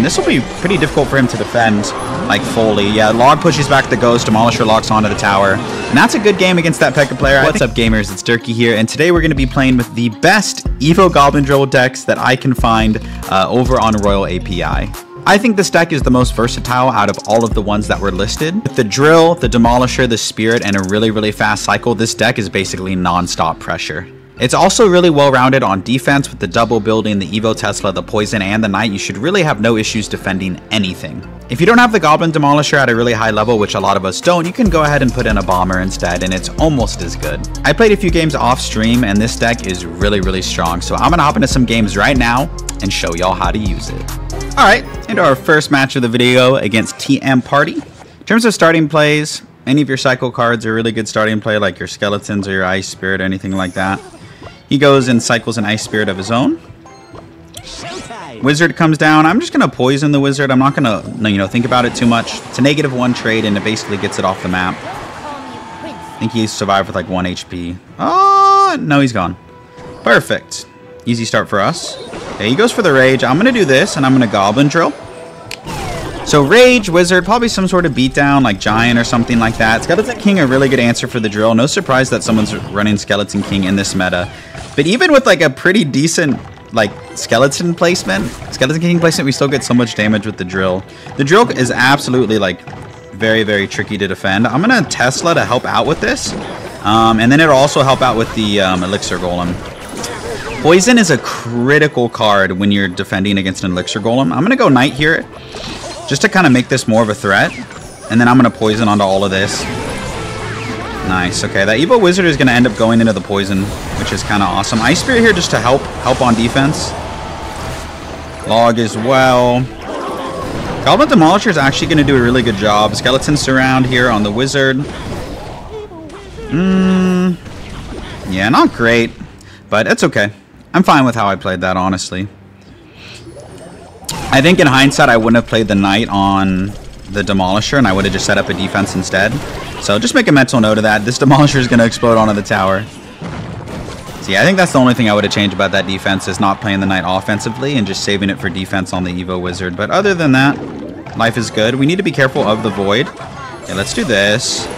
this will be pretty difficult for him to defend, like, fully. Yeah, Log pushes back the Ghost, Demolisher locks onto the tower, and that's a good game against that P.E.K.K.A player. What's up, gamers? It's Durkee here, and today we're going to be playing with the best Evo Goblin Drill decks that I can find over on Royale API. I think this deck is the most versatile out of all of the ones that were listed. With the Drill, the Demolisher, the Spirit, and a really fast cycle, this deck is basically non-stop pressure. It's also really well-rounded on defense with the double building, the Evo Tesla, the Poison, and the Knight. You should really have no issues defending anything. If you don't have the Goblin Demolisher at a really high level, which a lot of us don't, you can go ahead and put in a Bomber instead, and it's almost as good. I played a few games off stream, and this deck is really strong, so I'm gonna hop into some games right now and show y'all how to use it. Alright, into our first match of the video against TM Party. In terms of starting plays, any of your cycle cards are a really good starting play, like your Skeletons or your Ice Spirit or anything like that. He goes and cycles an Ice Spirit of his own. Wizard comes down. I'm just going to poison the Wizard. I'm not going to, think about it too much. It's a -1 trade, and it basically gets it off the map. I think he survived with like 1 HP. Oh, no, he's gone. Perfect. Easy start for us. Okay, he goes for the Rage. I'm going to do this, and I'm going to Goblin Drill. So Rage, Wizard, probably some sort of beatdown, like Giant or something like that. Skeleton King, a really good answer for the Drill. No surprise that someone's running Skeleton King in this meta. But even with like a pretty decent like Skeleton placement, Skeleton King placement, we still get so much damage with the Drill. The Drill is absolutely like very tricky to defend. I'm going to Tesla to help out with this. And then it'll also help out with the Elixir Golem. Poison is a critical card when you're defending against an Elixir Golem. I'm going to go Knight here, just to kind of make this more of a threat. And then I'm going to Poison onto all of this. Nice. Okay, that Evo Wizard is going to end up going into the Poison, which is kind of awesome. Ice Spirit here just to help on defense. Log as well. Goblin Demolisher is actually going to do a really good job. Skeleton Surround here on the Wizard. Yeah, not great, but it's okay. I'm fine with how I played that, honestly. I think in hindsight, I wouldn't have played the Knight on the Demolisher, and I would have just set up a defense instead. So just make a mental note of that. This Demolisher is going to explode onto the tower. So yeah, I think that's the only thing I would have changed about that defense, is not playing the Knight offensively and just saving it for defense on the Evo Wizard. But other than that, life is good. We need to be careful of the Void. Okay, let's do this.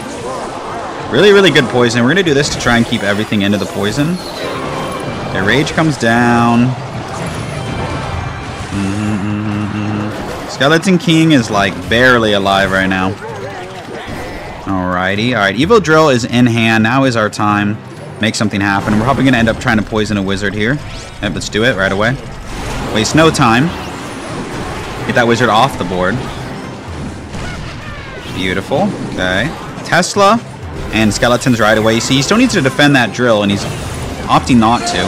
Really good Poison. We're going to do this to try and keep everything into the Poison. Okay, Rage comes down. Skeleton King is like barely alive right now. Alrighty. Alright, Evo Drill is in hand. Now is our time. Make something happen. We're probably going to end up trying to poison a Wizard here. Yep, let's do it right away. Waste no time. Get that Wizard off the board. Beautiful. Okay. Tesla and Skeletons right away. You see, he still needs to defend that Drill, and he's opting not to.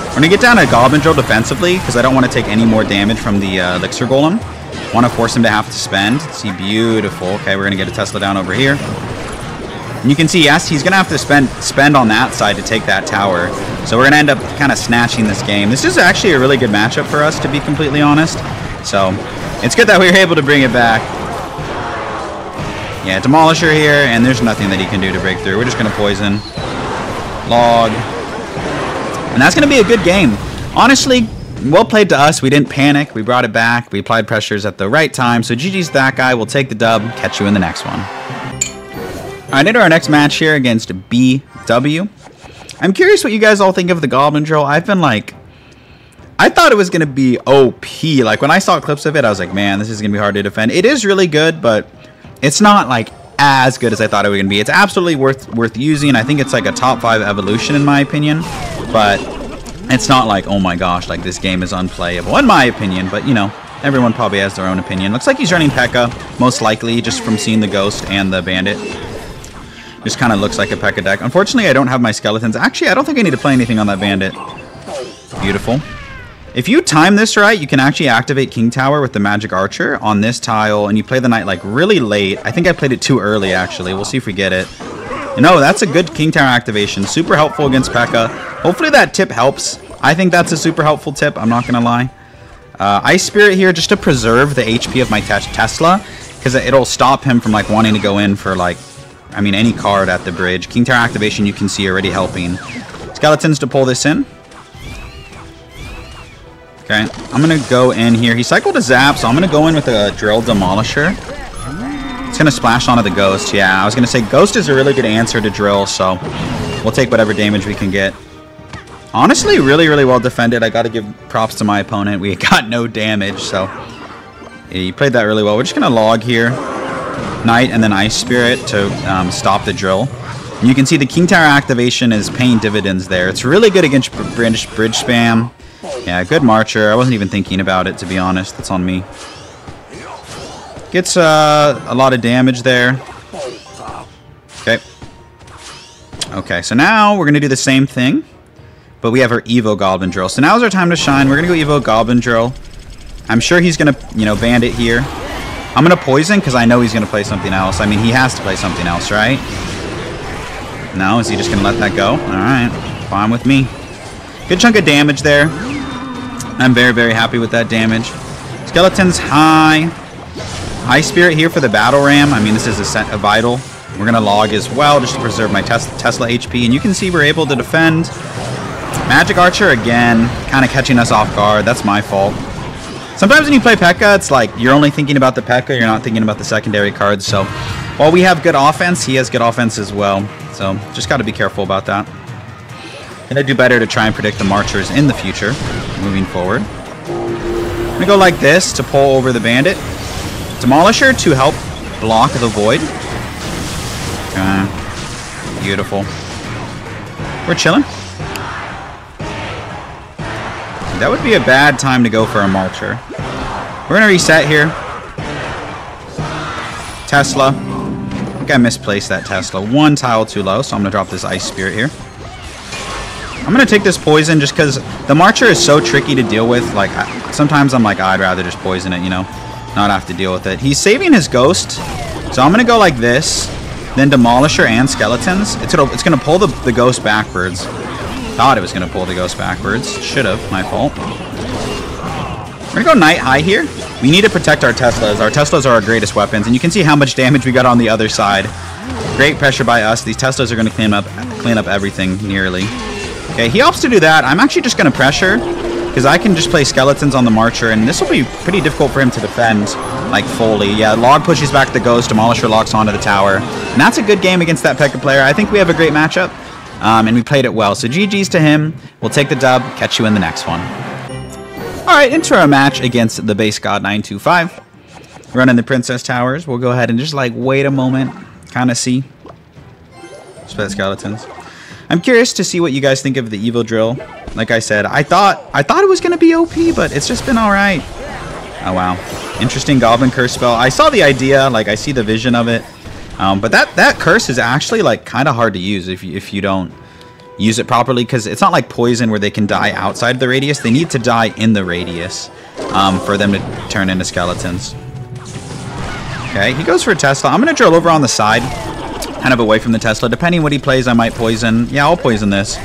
We're going to get down to Goblin Drill defensively, because I don't want to take any more damage from the Elixir Golem. I want to force him to have to spend. See, beautiful. Okay, we're going to get a Tesla down over here. And you can see, yes, he's going to have to spend on that side to take that tower. So we're going to end up kind of snatching this game. This is actually a really good matchup for us, to be completely honest. So it's good that we were able to bring it back. Yeah, Demolisher here, and there's nothing that he can do to break through. We're just going to Poison. Log. And that's going to be a good game. Honestly, well played to us. We didn't panic. We brought it back. We applied pressures at the right time. So GG's that guy. We'll take the dub. Catch you in the next one. All right, into our next match here against BW. I'm curious what you guys all think of the Goblin Drill. I've been like, I thought it was going to be OP. Like when I saw clips of it, I was like, man, this is going to be hard to defend. It is really good, but it's not like as good as I thought it was going to be. It's absolutely worth using. I think it's like a top 5 evolution in my opinion. But it's not like, oh my gosh, like this game is unplayable, in my opinion. But, everyone probably has their own opinion. Looks like he's running P.E.K.K.A, most likely, just from seeing the Ghost and the Bandit. Just kind of looks like a P.E.K.K.A deck. Unfortunately, I don't have my Skeletons. Actually, I don't think I need to play anything on that Bandit. Beautiful. If you time this right, you can actually activate King Tower with the Magic Archer on this tile, and you play the Knight like really late. I think I played it too early, actually. We'll see if we get it. No, that's a good King Tower activation. Super helpful against P.E.K.K.A. Hopefully that tip helps. I think that's a super helpful tip. I'm not going to lie. Ice Spirit here just to preserve the HP of my Tesla, because it'll stop him from like wanting to go in for like, I mean, any card at the bridge. King Tower activation you can see already helping. Skeletons to pull this in. Okay, I'm going to go in here. He cycled a zap, so I'm going to go in with a drill demolisher. It's going to splash onto the ghost. Yeah, I was going to say ghost is a really good answer to drill, so we'll take whatever damage we can get. Honestly, really, really well defended. I got to give props to my opponent. We got no damage, so yeah, he played that really well. We're just going to log here. Knight and then Ice Spirit to stop the drill. And you can see the King Tower activation is paying dividends there. It's really good against bridge spam. Yeah, good Marcher. I wasn't even thinking about it, to be honest. That's on me. Gets a lot of damage there. Okay. Okay, so now we're going to do the same thing. But we have our Evo Goblin Drill. So now's our time to shine. We're going to go Evo Goblin Drill. I'm sure he's going to, bandit here. I'm going to poison because I know he's going to play something else. I mean, he has to play something else, right? No? Is he just going to let that go? Alright. Fine with me. Good chunk of damage there. I'm very, very happy with that damage. Skeleton's high. Ice Spirit here for the Battle Ram. I mean, this is a vital. We're going to log as well just to preserve my Tesla HP. And you can see we're able to defend. Magic Archer again, kind of catching us off guard. That's my fault. Sometimes when you play P.E.K.K.A., it's like you're only thinking about the P.E.K.K.A., you're not thinking about the secondary cards. So while we have good offense, he has good offense as well. So just got to be careful about that. Gonna do better to try and predict the Marchers in the future, moving forward. I'm gonna go like this to pull over the Bandit. Demolisher to help block the Void. Okay. Beautiful. We're chilling. That would be a bad time to go for a Marcher. We're gonna reset here. Tesla. I think I misplaced that Tesla. One tile too low, so I'm gonna drop this Ice Spirit here. I'm gonna take this poison just because the Marcher is so tricky to deal with. Like, sometimes I'm like, I'd rather just poison it, not have to deal with it. He's saving his ghost, so I'm gonna go like this, then Demolisher and Skeletons. It's gonna pull the ghost backwards. Thought it was gonna pull the ghost backwards. Should have, my fault. We're gonna go Knight High here. We need to protect our Teslas. Our Teslas are our greatest weapons, and you can see how much damage we got on the other side. Great pressure by us. These Teslas are gonna clean up everything nearly. Okay, he opts to do that. I'm actually just gonna pressure because I can just play Skeletons on the Marcher, and this will be pretty difficult for him to defend, like, fully. Yeah, Log pushes back the Ghost, Demolisher locks onto the tower, and that's a good game against that P.E.K.K.A. player. I think we have a great matchup. And we played it well. So GG's to him. We'll take the dub. Catch you in the next one. Alright, into our match against the Base God 925. Running the Princess Towers. We'll go ahead and just wait a moment. Kind of see. Split Skeletons. I'm curious to see what you guys think of the Evo Drill. Like I said, I thought it was going to be OP, but it's just been alright. Oh wow. Interesting Goblin Curse spell. I saw the idea. I see the vision of it. But that curse is actually kind of hard to use if you don't use it properly, because it's not like poison where they can die outside the radius. They need to die in the radius for them to turn into skeletons. Okay, he goes for a Tesla. I'm going to drill over on the side, kind of away from the Tesla. Depending what he plays, I might poison. Yeah, I'll poison this.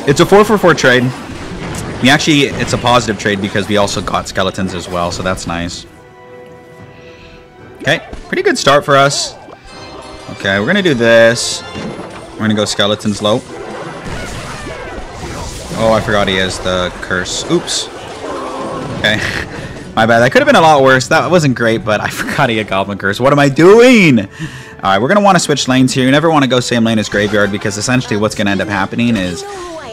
It's a 4-for-4 trade. It's a positive trade because we also got skeletons as well, so that's nice. Okay, pretty good start for us. Okay, we're going to do this. We're going to go Skeletons low. Oh, I forgot he has the curse. Oops. Okay. My bad. That could have been a lot worse. That wasn't great, but I forgot he had Goblin Curse. What am I doing? Alright, we're going to want to switch lanes here. You never want to go same lane as Graveyard, because essentially what's going to end up happening is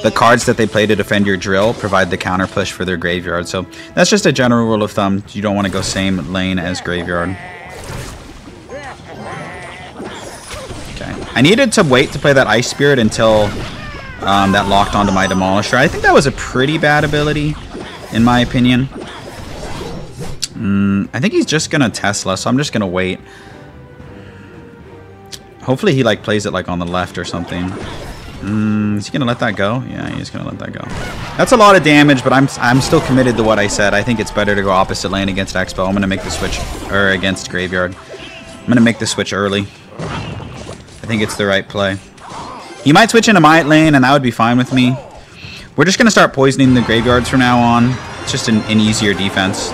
the cards that they play to defend your drill provide the counter push for their Graveyard. So that's just a general rule of thumb. You don't want to go same lane as Graveyard. I needed to wait to play that Ice Spirit until that locked onto my Demolisher. I think that was a pretty bad ability, in my opinion. I think he's just going to Tesla, so I'm just going to wait. Hopefully he plays it on the left or something. Is he going to let that go? Yeah, he's going to let that go. That's a lot of damage, but I'm still committed to what I said. I think it's better to go opposite lane against Expo. I'm going to make the switch, or against Graveyard. I'm going to make the switch early. I think it's the right play. He might switch into my lane, and that would be fine with me. We're just going to start poisoning the Graveyards from now on. It's just an easier defense.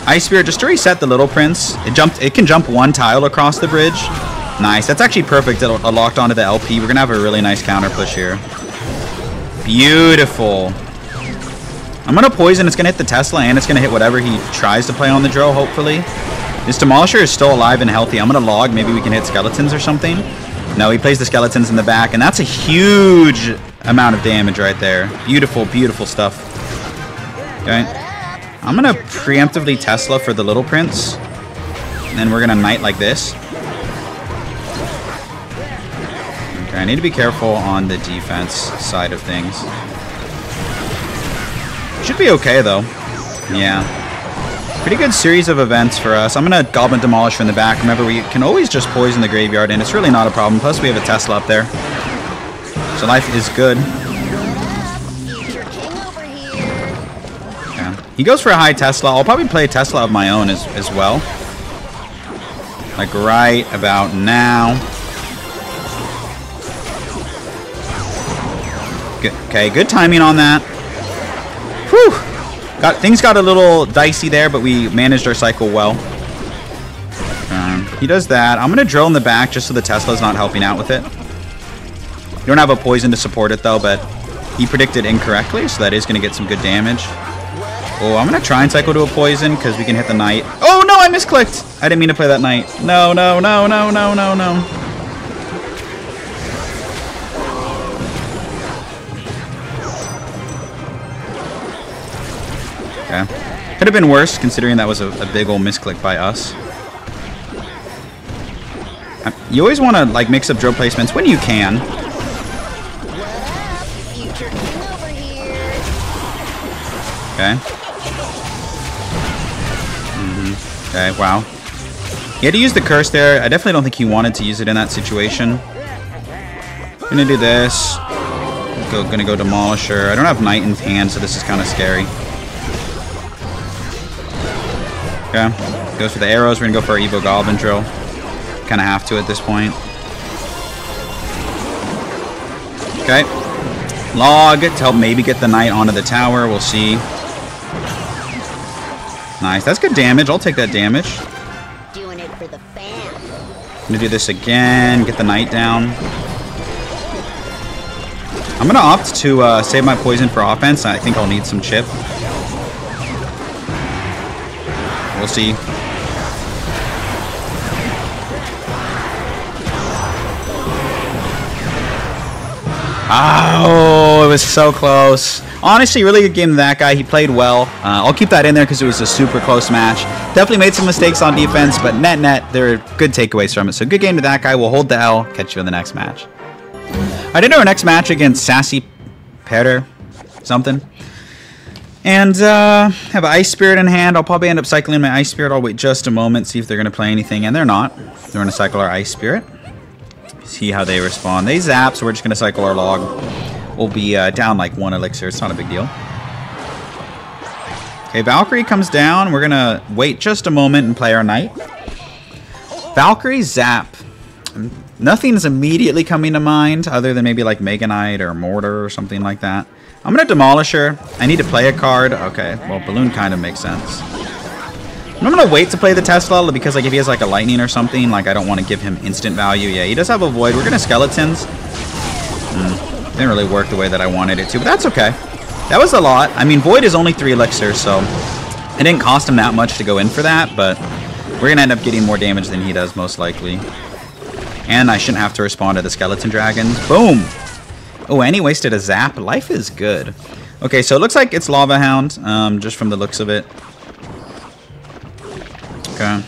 Ice Spirit, just to reset the Little Prince. It can jump one tile across the bridge. Nice. That's actually perfect. It locked onto the LP. We're going to have a really nice counter push here. Beautiful. I'm going to poison. It's going to hit the Tesla, and it's going to hit whatever he tries to play on the drill, hopefully. This Demolisher is still alive and healthy. I'm going to log. Maybe we can hit skeletons or something. No, he plays the skeletons in the back, and that's a huge amount of damage right there. Beautiful, beautiful stuff. Okay. I'm going to preemptively Tesla for the Little Prince. And then we're going to Knight like this. Okay, I need to be careful on the defense side of things. Should be okay, though. Yeah. Pretty good series of events for us. I'm going to Goblin Demolish from the back. Remember, we can always just poison the graveyard, and it's really not a problem. Plus, we have a Tesla up there. So life is good. Yeah. He goes for a high Tesla. I'll probably play a Tesla of my own as well. Like right about now. Good. Okay, good timing on that. Whew! Things got a little dicey there, but we managed our cycle well. He does that. I'm going to drill in the back just so the Tesla's not helping out with it. You don't have a poison to support it, though, but he predicted incorrectly, so that is going to get some good damage. Oh, I'm going to try and cycle to a poison because we can hit the Knight. Oh, no, I misclicked. I didn't mean to play that Knight. No, no, no, no, no, no, no. Okay. Could have been worse, considering that was a big old misclick by us. You always want to like mix up drill placements when you can. Okay. Okay, wow. He had to use the curse there. I definitely don't think he wanted to use it in that situation. Gonna do this. Gonna go Demolisher. I don't have Knight in hand, so this is kind of scary. Okay. Goes for the arrows. We're gonna go for our Evo Goblin Drill. Kind of have to at this point. Okay. Log to help maybe get the Knight onto the tower. We'll see. Nice. That's good damage. I'll take that damage. Doing it for the fam. Gonna do this again. Get the Knight down. I'm gonna opt to save my poison for offense. I think I'll need some chip. We'll see. Oh, it was so close. Honestly, really good game to that guy. He played well. I'll keep that in there because it was a super close match. Definitely made some mistakes on defense, but net, there are good takeaways from it. So good game to that guy. We'll hold the L. Catch you in the next match. I did our next match against Sassy Petter something. And have an Ice Spirit in hand. I'll probably end up cycling my Ice Spirit. I'll wait just a moment, see if they're going to play anything. And they're not. They're going to cycle our Ice Spirit. See how they respond. They zap, so we're just going to cycle our log. We'll be down like 1 elixir. It's not a big deal. Okay, Valkyrie comes down. We're going to wait just a moment and play our Knight. Valkyrie zap. Nothing's immediately coming to mind other than maybe like Mega Knight or Mortar or something like that. I'm going to Demolish her. I need to play a card. Okay, well, Balloon kind of makes sense. I'm going to wait to play the Tesla because like if he has like a Lightning or something, like I don't want to give him instant value. Yeah, he does have a Void. We're going to Skeletons. Didn't really work the way that I wanted it to, but that's okay. That was a lot. I mean, Void is only 3 elixirs, so it didn't cost him that much to go in for that, but we're going to end up getting more damage than he does most likely. And I shouldn't have to respond to the Skeleton Dragons. Boom! Oh, and he wasted a zap. Life is good. Okay, so it looks like it's Lava Hound, just from the looks of it. Okay.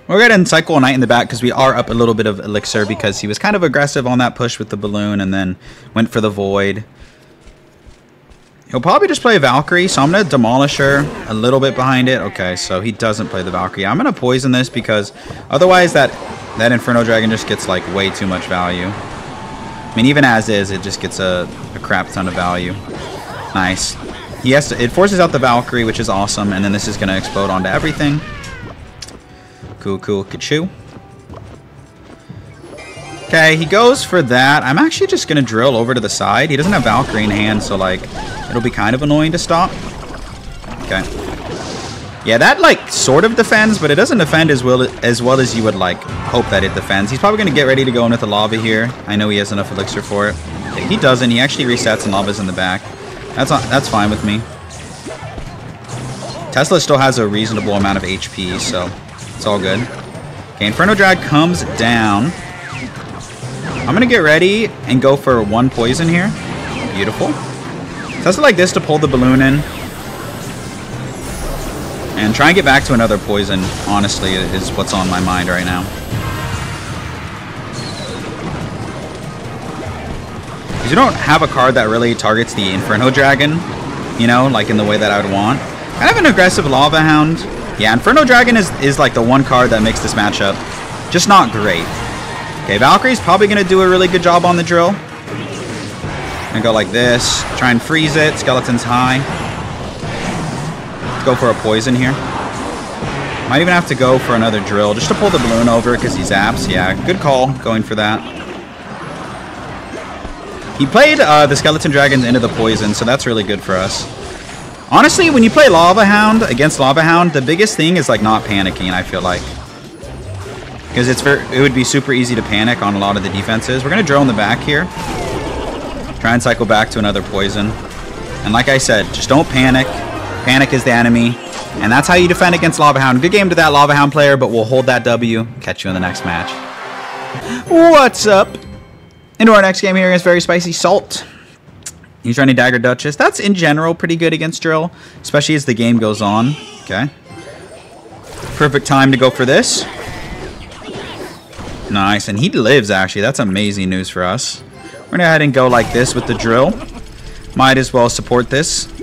We'll go ahead and cycle a Knight in the back because we are up a little bit of elixir because he was kind of aggressive on that push with the balloon and then went for the Void. He'll probably just play Valkyrie, so I'm going to Demolish her a little bit behind it. Okay, so he doesn't play the Valkyrie. I'm going to poison this because otherwise that Inferno Dragon just gets like way too much value. I mean, even as is, it just gets a crap ton of value. Nice. It forces out the Valkyrie, which is awesome, and then this is going to explode onto everything. Cool, cool, ka-choo. Okay, he goes for that. I'm actually just going to drill over to the side. He doesn't have Valkyrie in hand, so like it'll be kind of annoying to stop. Okay. Yeah, that like sort of defends, but it doesn't defend as well as you would like hope that it defends. He's probably going to get ready to go in with the lava here. I know he has enough elixir for it. Okay, he doesn't. He actually resets and lava's in the back. That's fine with me. Tesla still has a reasonable amount of HP, so it's all good. Okay, Inferno Drag comes down. I'm going to get ready and go for one poison here. Beautiful. Tesla like this to pull the balloon in. And try and get back to another poison, honestly, is what's on my mind right now. Because you don't have a card that really targets the Inferno Dragon, you know, like in the way that I would want. Kind of an aggressive Lava Hound. Yeah, Inferno Dragon is like the one card that makes this matchup just not great. Okay, Valkyrie's probably going to do a really good job on the drill. Gonna go like this, try and freeze it, Skeleton's high. Go for a poison here. Might even have to go for another drill just to pull the balloon over because he zaps. Yeah, good call going for that. He played the Skeleton Dragons into the poison, so that's really good for us. Honestly, when you play Lava Hound against Lava Hound, the biggest thing is like not panicking, I feel like. Because it would be super easy to panic on a lot of the defenses. We're going to drill in the back here. Try and cycle back to another poison. And like I said, just don't panic. Panic is the enemy, and that's how you defend against Lava Hound. Good game to that Lava Hound player, but we'll hold that W. Catch you in the next match. What's up? Into our next game here against Very Spicy Salt. He's running Dagger Duchess. That's in general pretty good against Drill, especially as the game goes on. Okay. Perfect time to go for this. Nice, and he lives actually. That's amazing news for us. We're going to go ahead and go like this with the Drill. Might as well support this.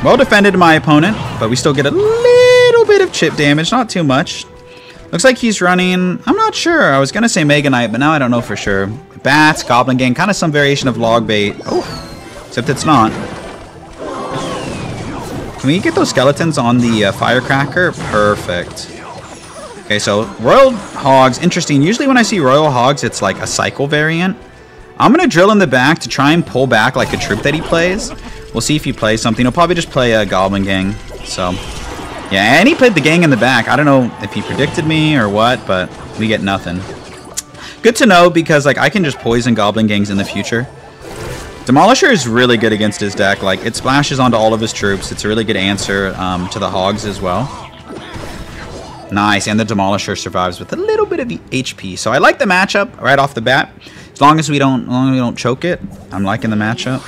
Well defended my opponent, but we still get a little bit of chip damage, not too much. Looks like he's running, I'm not sure. I was going to say Mega Knight, but now I don't know for sure. Bats, Goblin Gang, kind of some variation of Log Bait. Oh, except it's not. Can we get those skeletons on the Firecracker? Perfect. Okay, so Royal Hogs, interesting. Usually when I see Royal Hogs, it's like a cycle variant. I'm going to drill in the back to try and pull back like a troop that he plays. We'll see if he plays something. He'll probably just play a Goblin Gang. So, yeah, and he played the gang in the back. I don't know if he predicted me or what, but we get nothing. Good to know because, like, I can just poison Goblin Gangs in the future. Demolisher is really good against his deck. Like, it splashes onto all of his troops. It's a really good answer to the Hogs as well. Nice, and the Demolisher survives with a little bit of HP. So I like the matchup right off the bat. As long as we don't choke it, I'm liking the matchup.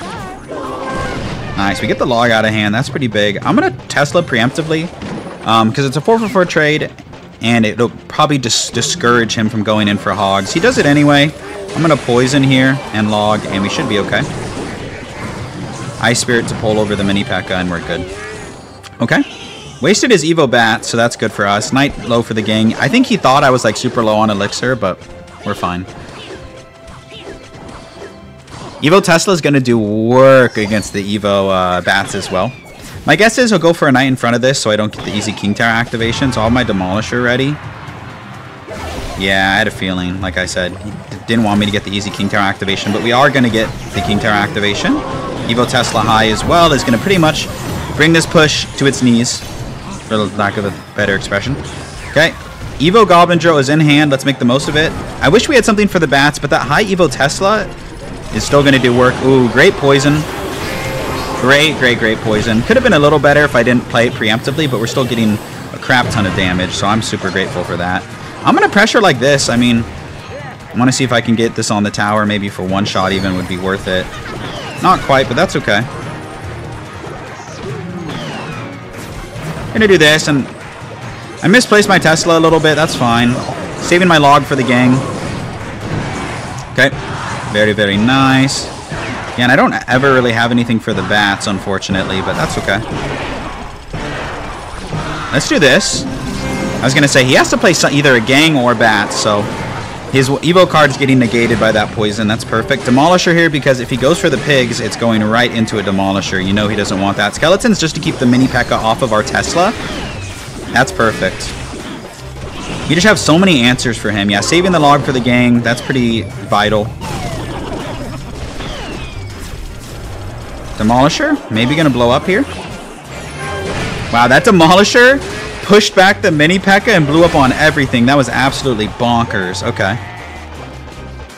Nice, we get the log out of hand. That's pretty big. I'm going to Tesla preemptively because it's a 4-for-4 trade, and it'll probably discourage him from going in for hogs. He does it anyway. I'm going to poison here and log, and we should be okay. Ice Spirit to pull over the mini P.E.K.K.A, and we're good. Okay. Wasted his Evo Bat, so that's good for us. Knight low for the gang. I think he thought I was like super low on elixir, but we're fine. Evo Tesla is going to do work against the Evo Bats as well. My guess is he'll go for a Knight in front of this so I don't get the easy King Tower activation. So I'll have my Demolisher ready. Yeah, I had a feeling, like I said. He didn't want me to get the easy King Tower activation, but we are going to get the King Tower activation. Evo Tesla high as well is going to pretty much bring this push to its knees, for lack of a better expression. Okay, Evo Goblin Drill is in hand. Let's make the most of it. I wish we had something for the bats, but that high Evo Tesla is still going to do work. Ooh, great poison. Great poison. Could have been a little better if I didn't play it preemptively, but we're still getting a crap ton of damage, so I'm super grateful for that. I'm going to pressure like this. I mean, I want to see if I can get this on the tower. Maybe for one shot even would be worth it. Not quite, but that's okay. I'm going to do this, and I misplaced my Tesla a little bit. That's fine. Saving my log for the gang. Okay. Very nice. Yeah, and I don't ever really have anything for the bats, unfortunately, but that's okay. Let's do this. I was going to say, he has to play either a gang or bats, so his Evo card is getting negated by that poison. That's perfect. Demolisher here, because if he goes for the pigs, it's going right into a Demolisher. You know he doesn't want that. Skeletons just to keep the mini P.E.K.K.A off of our Tesla. That's perfect. We just have so many answers for him. Yeah, saving the log for the gang, that's pretty vital. Demolisher, maybe gonna blow up here. Wow, that Demolisher pushed back the mini P.E.K.K.A and blew up on everything. That was absolutely bonkers. Okay.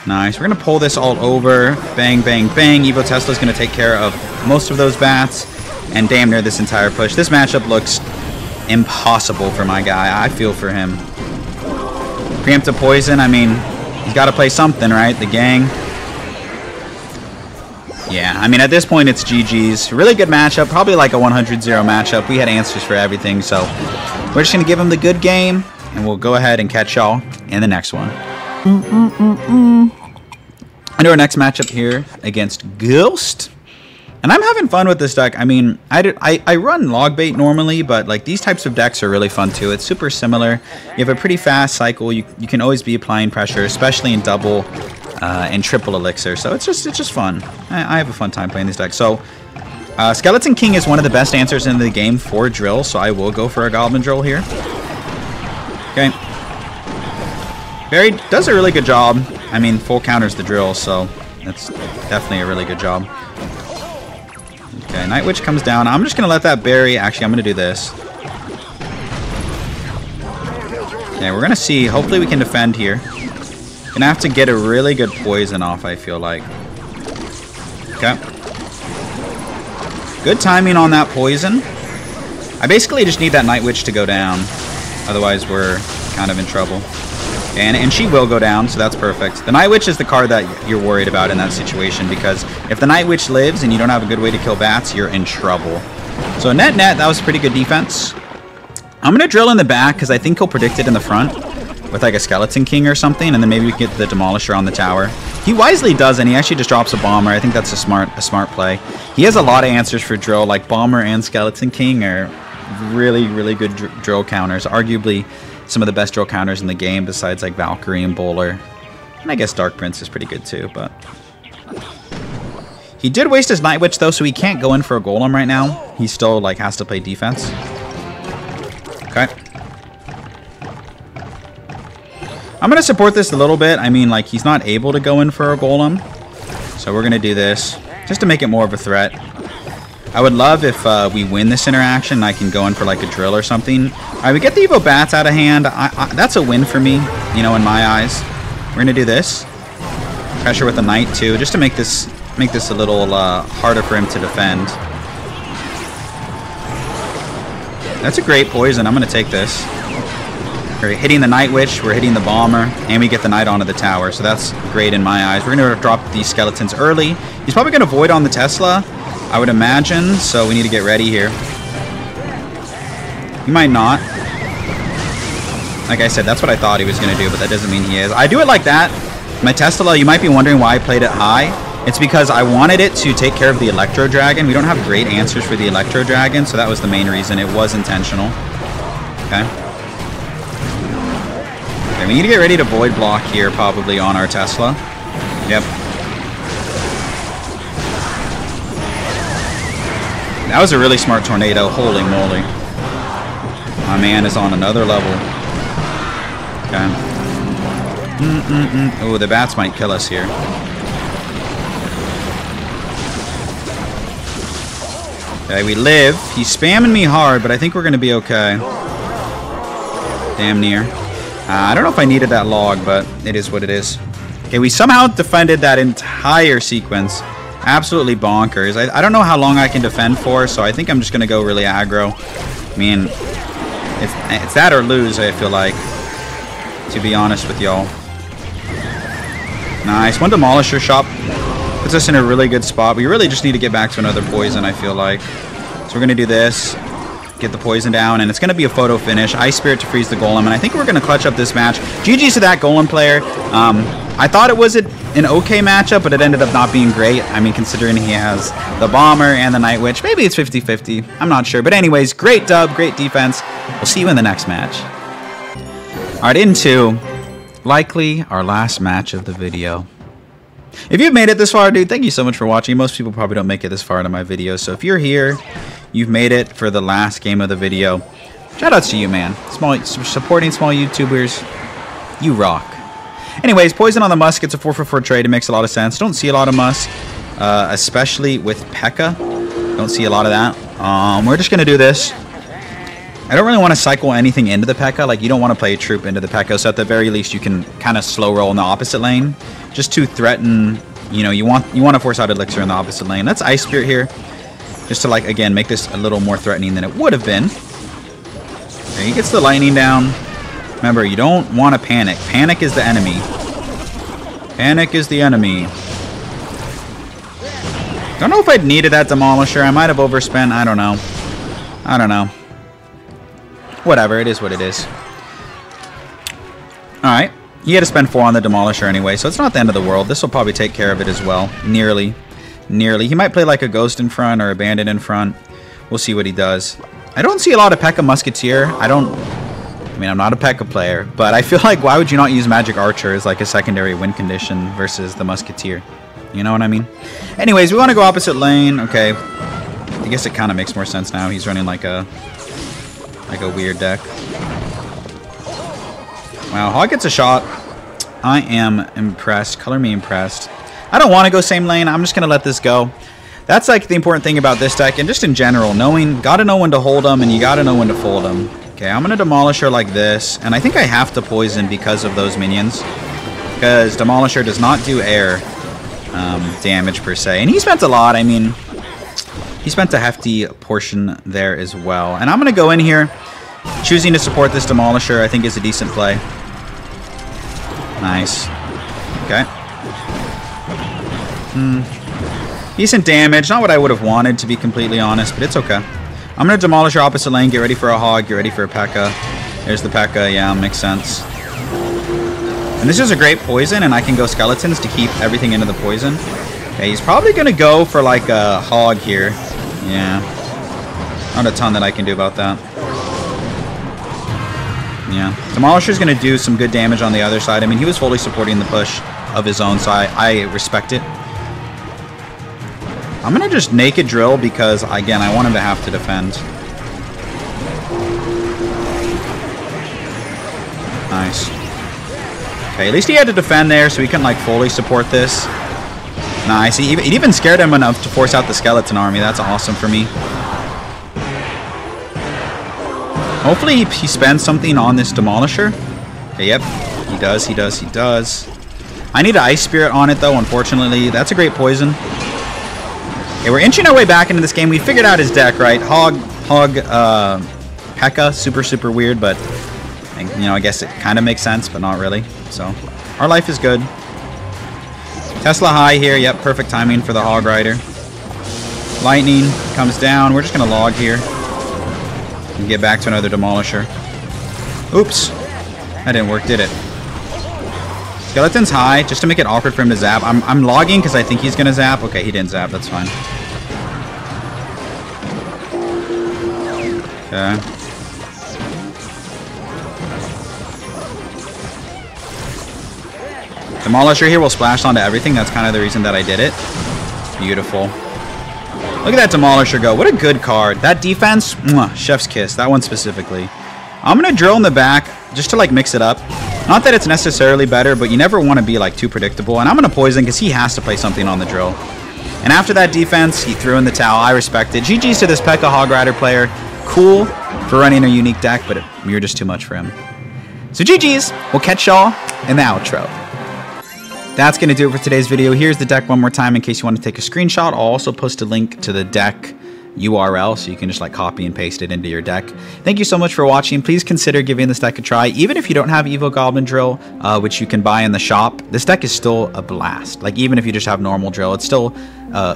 Nice. We're gonna pull this all over. Bang, bang, bang. Evo Tesla's gonna take care of most of those bats. And damn near this entire push. This matchup looks impossible for my guy. I feel for him. Preemptive poison, I mean, he's got to play something, right? The gang. Yeah, I mean, at this point, it's GG's. Really good matchup. Probably like a 100-0 matchup. We had answers for everything, so we're just going to give him the good game, and we'll go ahead and catch y'all in the next one. Into our next matchup here against Ghost. And I'm having fun with this deck. I mean, I run Logbait normally, but like these types of decks are really fun too. It's super similar. You have a pretty fast cycle. You can always be applying pressure, especially in double and triple elixir. So it's just fun. I have a fun time playing this deck. So Skeleton King is one of the best answers in the game for drill, so I will go for a Goblin Drill here. Okay. Barry does a really good job. I mean, full counters the drill, so that's definitely a really good job. Okay, Night Witch comes down. I'm just going to let that bury. Actually, I'm going to do this. Okay, we're going to see. Hopefully we can defend here. Going to have to get a really good poison off, I feel like. Okay. Good timing on that poison. I basically just need that Night Witch to go down. Otherwise, we're kind of in trouble. And she will go down, so that's perfect. The Night Witch is the card that you're worried about in that situation, because if the Night Witch lives and you don't have a good way to kill bats, you're in trouble. So net, that was pretty good defense. I'm going to drill in the back, because I think he'll predict it in the front with like a Skeleton King or something, and then maybe we can get the Demolisher on the tower. He wisely does, and he actually just drops a Bomber. I think that's a smart play. He has a lot of answers for drill, like Bomber and Skeleton King are really, really good drill counters. Arguably some of the best drill counters in the game besides like Valkyrie and Bowler. And I guess Dark Prince is pretty good too, but he did waste his Night Witch though, so he can't go in for a Golem right now. He still like has to play defense. Okay. I'm going to support this a little bit. I mean, like, he's not able to go in for a Golem. So we're going to do this just to make it more of a threat. I would love if we win this interaction and I can go in for like a drill or something. All right, we get the Evo Bats out of hand. That's a win for me, you know, in my eyes. We're going to do this. Pressure with a Knight too, just to make this a little harder for him to defend. That's a great poison. I'm going to take this. We're hitting the Night Witch, we're hitting the Bomber, and we get the Knight onto the tower. So that's great in my eyes. We're going to drop these skeletons early. He's probably going to Void on the Tesla, I would imagine, so we need to get ready here. He might not. Like I said, that's what I thought he was going to do, but that doesn't mean he is. I do it like that. My Tesla, you might be wondering why I played it high. It's because I wanted it to take care of the Electro Dragon. We don't have great answers for the Electro Dragon, so that was the main reason. It was intentional. Okay. Okay, we need to get ready to Void block here, probably on our Tesla. Yep. That was a really smart tornado. Holy moly. My man is on another level. Okay. Oh, the bats might kill us here. Okay, we live. He's spamming me hard, but I think we're going to be okay. Damn near. I don't know if I needed that log, but it is what it is. Okay, we somehow defended that entire sequence. Absolutely bonkers. I don't know how long I can defend for, so I think I'm just going to go really aggro. I mean, it's that or lose, I feel like, to be honest with y'all. Nice. One Demolisher shot puts us in a really good spot. We really just need to get back to another poison, I feel like. So we're going to do this. Get the poison down, and it's going to be a photo finish. Ice Spirit to freeze the Golem, and I think we're going to clutch up this match. GG's to that Golem player. I thought it was an okay matchup, but it ended up not being great. I mean, considering he has the Bomber and the Night Witch. Maybe it's 50-50. I'm not sure. But anyways, great dub, great defense. We'll see you in the next match. All right, into likely our last match of the video. If you've made it this far, dude, thank you so much for watching. Most people probably don't make it this far into my videos. So if you're here, you've made it for the last game of the video, shout outs to you, man. Supporting small YouTubers, you rock. Anyways, poison on the Musk. It's a 4-for-4 trade. It makes a lot of sense. Don't see a lot of Musk. especially with P.E.K.K.A. Don't see a lot of that. We're just going to do this. I don't really want to cycle anything into the P.E.K.K.A. Like, you don't want to play a troop into the P.E.K.K.A. So at the very least, you can kind of slow roll in the opposite lane. Just to threaten, you know, you want to force out Elixir in the opposite lane. Let's Ice Spirit here. Just to, like, again, make this a little more threatening than it would have been. Okay, he gets the lightning down. Remember, you don't want to panic. Panic is the enemy. Panic is the enemy. Don't know if I'd needed that Demolisher. I might have overspent. I don't know. I don't know. Whatever. It is what it is. Alright. He had to spend 4 on the Demolisher anyway, so it's not the end of the world. This will probably take care of it as well. Nearly. Nearly. He might play like a Ghost in front or a Bandit in front. We'll see what he does. I don't see a lot of P.E.K.K.A. Musketeer. I mean, I'm not a P.E.K.K.A. player, but I feel like why would you not use Magic Archer as like a secondary win condition versus the Musketeer? You know what I mean? Anyways, we want to go opposite lane. Okay. I guess it kind of makes more sense now. He's running like a weird deck. Wow, Hog gets a shot. I am impressed. Color me impressed. I don't want to go same lane. I'm just going to let this go. That's like the important thing about this deck, and just in general, gotta know when to hold them, and you gotta know when to fold them. Okay, I'm gonna Demolisher like this, and I think I have to poison because of those minions, because Demolisher does not do air damage per se, and he spent a lot. I mean, he spent a hefty portion there as well, and I'm gonna go in here, choosing to support this Demolisher. I think is a decent play. Nice. Okay. Decent damage. Not what I would have wanted, to be completely honest, but it's okay. I'm going to Demolish your opposite lane. Get ready for a Hog. Get ready for a P.E.K.K.A. There's the P.E.K.K.A. Yeah, makes sense. And this is a great poison, and I can go Skeletons to keep everything into the poison. Okay, he's probably going to go for like a Hog here. Yeah. Not a ton that I can do about that. Yeah. Demolisher's going to do some good damage on the other side. I mean, he was fully supporting the push of his own, so I respect it. I'm going to just Naked Drill because, again, I want him to have to defend. Nice. Okay, at least he had to defend there so he can, like, fully support this. Nice. It even scared him enough to force out the Skeleton Army. That's awesome for me. Hopefully he spends something on this Demolisher. Okay, yep. He does, he does, he does. I need an Ice Spirit on it, though, unfortunately. That's a great poison. Okay, we're inching our way back into this game. We figured out his deck, right? Hog, P.E.K.K.A. Super weird, but, you know, I guess it kind of makes sense, but not really. So, our life is good. Tesla high here. Yep, perfect timing for the Hog Rider. Lightning comes down. We're just going to log here. And get back to another Demolisher. Oops. That didn't work, did it? Skeleton's high, just to make it awkward for him to zap. I'm logging because I think he's going to zap. Okay, he didn't zap. That's fine. Okay. Demolisher here will splash onto everything. That's kind of the reason that I did it. Beautiful. Look at that Demolisher go. What a good card. That defense, mwah, chef's kiss. That one specifically. I'm going to drill in the back just to, like, mix it up. Not that it's necessarily better, but you never want to be, like, too predictable. And I'm going to poison because he has to play something on the drill. And after that defense, he threw in the towel. I respect it. GG's to this P.E.K.K.A. Hog Rider player. Cool for running a unique deck, but you're just too much for him. So GG's. We'll catch y'all in the outro. That's going to do it for today's video. Here's the deck one more time in case you want to take a screenshot. I'll also post a link to the deck URL so you can just like copy and paste it into your deck. Thank you so much for watching. Please consider giving this deck a try. Even if you don't have Evo Goblin Drill, which you can buy in the shop, this deck is still a blast. Like even if you just have normal Drill, it's still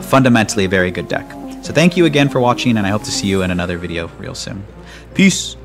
fundamentally a very good deck. So thank you again for watching, and I hope to see you in another video real soon. Peace.